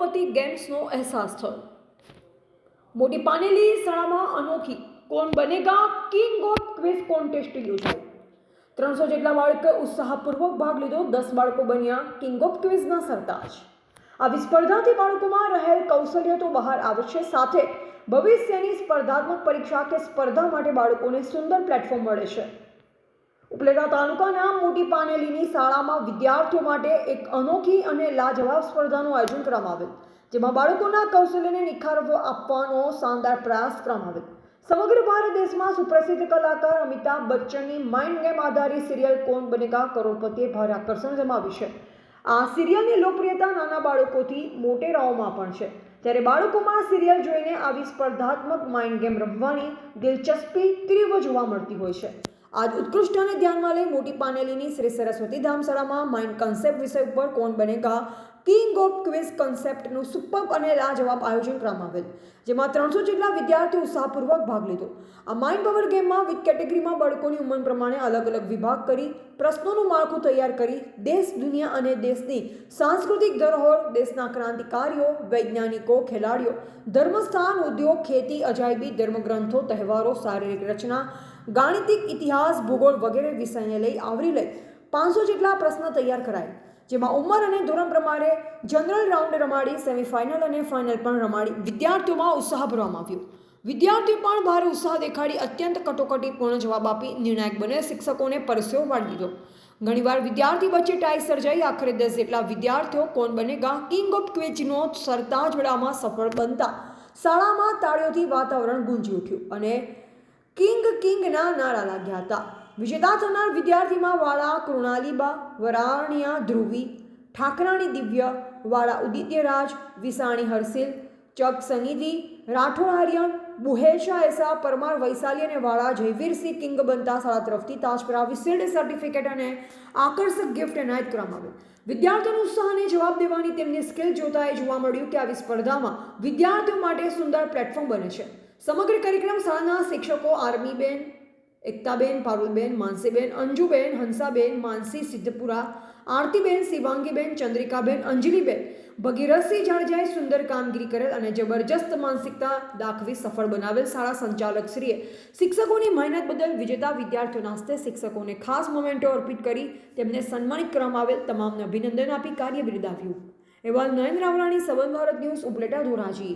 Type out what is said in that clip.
કરોડપતિ ગેમ્સનો અહેસાસ થયો। મોટી પાનેલી શાળામાં અનોખી કોણ બનેગા કિંગ ઓફ ક્વિઝ કોન્ટેસ્ટ યોજાઈ। 300 જેટલા બાળકોએ ઉત્સાહપૂર્વક ભાગ લીધો। 10 બાળકો બન્યા કિંગ ઓફ ક્વિઝના સરતાજ। આવી સ્પર્ધાથી બાળકોમાં રહેલ કૌશલ્ય તો બહાર આવશે, સાથે ભવિષ્યની સ્પર્ધાત્મક પરીક્ષા કે સ્પર્ધા માટે બાળકોને સુંદર પ્લેટફોર્મ મળે છે। ઉપલેટા તાલુકાના મોટી પાનેલીની શાળામાં વિદ્યાર્થીઓ માટે એક અનોખી અને લાજવાબ સ્પર્ધાનું આયોજન કરવામાં આવેલ, જેમાં બાળકોના કૌશલ્યને નિખાર આપવાનો શાનદાર પ્રયાસ કરવામાં આવેલ। સમગ્ર ભારત દેશમાં સુપ્રસિદ્ધ કલાકાર અમિતાભ બચ્ચનની માઇન્ડ ગેમ આધારિત સિરિયલ કોણ બનેગા કરોડપતિએ ભારે આકર્ષણ જમાવ્યું છે। આ સિરિયલની લોકપ્રિયતા નાના બાળકોથી મોટેરાઓમાં પણ છે, ત્યારે બાળકોમાં સિરિયલ જોઈને આવી સ્પર્ધાત્મક માઇન્ડ ગેમ રમવાની દિલચસ્પી તીવ્ર જોવા મળતી હોય છે। આજ ઉત્કૃષ્ટતાને ધ્યાનમાં લઈ મોટી પાનેલીની શ્રી સરસ્વતી ધામ શાળામાં માઇન્ડ કન્સેપ્ટ વિષય ઉપર કોણ બનેગા કિંગ ઓફ ક્વિઝ કોન્સેપ્ટનું સુપર અને લાજવાબ આયોજન કરવામાં આવેલ, જેમાં 300 જેટલા વિદ્યાર્થીઓ ઉત્સાહપૂર્વક ભાગ લીધો। આ માઇન્ડ પાવર ગેમમાં વિવિધ કેટેગરીમાં બાળકોની ઉંમર પ્રમાણે અલગ અલગ વિભાગ કરી પ્રશ્નોનું માળખું તૈયાર કરી દેશ, દુનિયા અને દેશની સાંસ્કૃતિક ધરોહર, દેશના ક્રાંતિકારીઓ, વૈજ્ઞાનિકો, ખેલાડીઓ, ધર્મસ્થાન, ઉદ્યોગ, ખેતી, અજાયબી, ધર્મગ્રંથો, તહેવારો, શારીરિક રચના, ગાણિતિક, ઇતિહાસ, ભૂગોળ વગેરે વિષયને લઈ આવરી લઈ 500 જેટલા પ્રશ્ન તૈયાર કરાય, જેમાં ઉંમર અને ધોરણ પ્રમાણે જનરલ રાઉન્ડ રમાડી સેમીફાઇનલ અને ફાઇનલ પણ રમાડી વિદ્યાર્થીઓમાં ઉત્સાહ ભરવામાં આવ્યો। વિદ્યાર્થીઓ પણ ભારે ઉત્સાહ દેખાડી અત્યંત કટોકટીપૂર્ણ જવાબ આપી નિર્ણાયક બને શિક્ષકોને પરસ્યો વાળી દીધો। ઘણીવાર વિદ્યાર્થી વચ્ચે ટાઈ સર્જાઈ આખરે 10 જેટલા વિદ્યાર્થીઓ કોણ બનેગા કિંગ ઓફ ક્વિઝનો સરતાજ મેળામાં સફળ બનતા શાળામાં તાળીઓથી વાતાવરણ ગુંજી ઉઠ્યું અને કિંગના નારા લાગ્યા હતા। વિજેતા થનાર વિદ્યાર્થીમાં વાળા કૃણાલીબા, વરાણિયા ધ્રુવી, ઠાકરાણી દિવ્ય, વાળા ઉદિત્યરાજ, વિસાણી હર્ષિલ, ચક સનિધિ, રાઠોડ આર્યન, બુહેશા એસા, પરમાર વૈશાલી અને વાળા જયવીરસિંહ કિંગ બનતા શાળા તરફથી તાજ પહેરાવી શિલ્ડ, સર્ટિફિકેટ અને આકર્ષક ગિફ્ટ એનાયત કરવામાં આવેલ। વિદ્યાર્થીઓનો ઉત્સાહ અને જવાબ દેવાની તેમની સ્કિલ જોતા એ જોવા મળ્યું કે આવી સ્પર્ધામાં વિદ્યાર્થીઓ માટે સુંદર પ્લેટફોર્મ બને છે। સમગ્ર કાર્યક્રમ શાળાના શિક્ષકો આર્મીબેન, એકતાબેન, પારુલબેન, માનસીબેન, અંજુબેન, હંસાબેન, માનસી સિદ્ધપુરા, આરતીબેન, શિવાંગીબેન, ચંદ્રિકાબેન, અંજલિબેન, ભગીરથસિંહ જાડેજાએ સુંદર કામગીરી કરેલ અને જબરજસ્ત માનસિકતા દાખવી સફળ બનાવેલ। શાળા સંચાલક શ્રીએ શિક્ષકોની મહેનત બદલ વિજેતા વિદ્યાર્થીઓના હસ્તે શિક્ષકોને ખાસ મોમેન્ટો અર્પિત કરી તેમને સન્માનિત કરવામાં આવેલ। તમામને અભિનંદન આપી કાર્ય બિરદાવ્યું। અહેવાલ નયન રાવરાણી, સંબંધ ભારત ન્યૂઝ, ઉપલેટા ધોરાજી।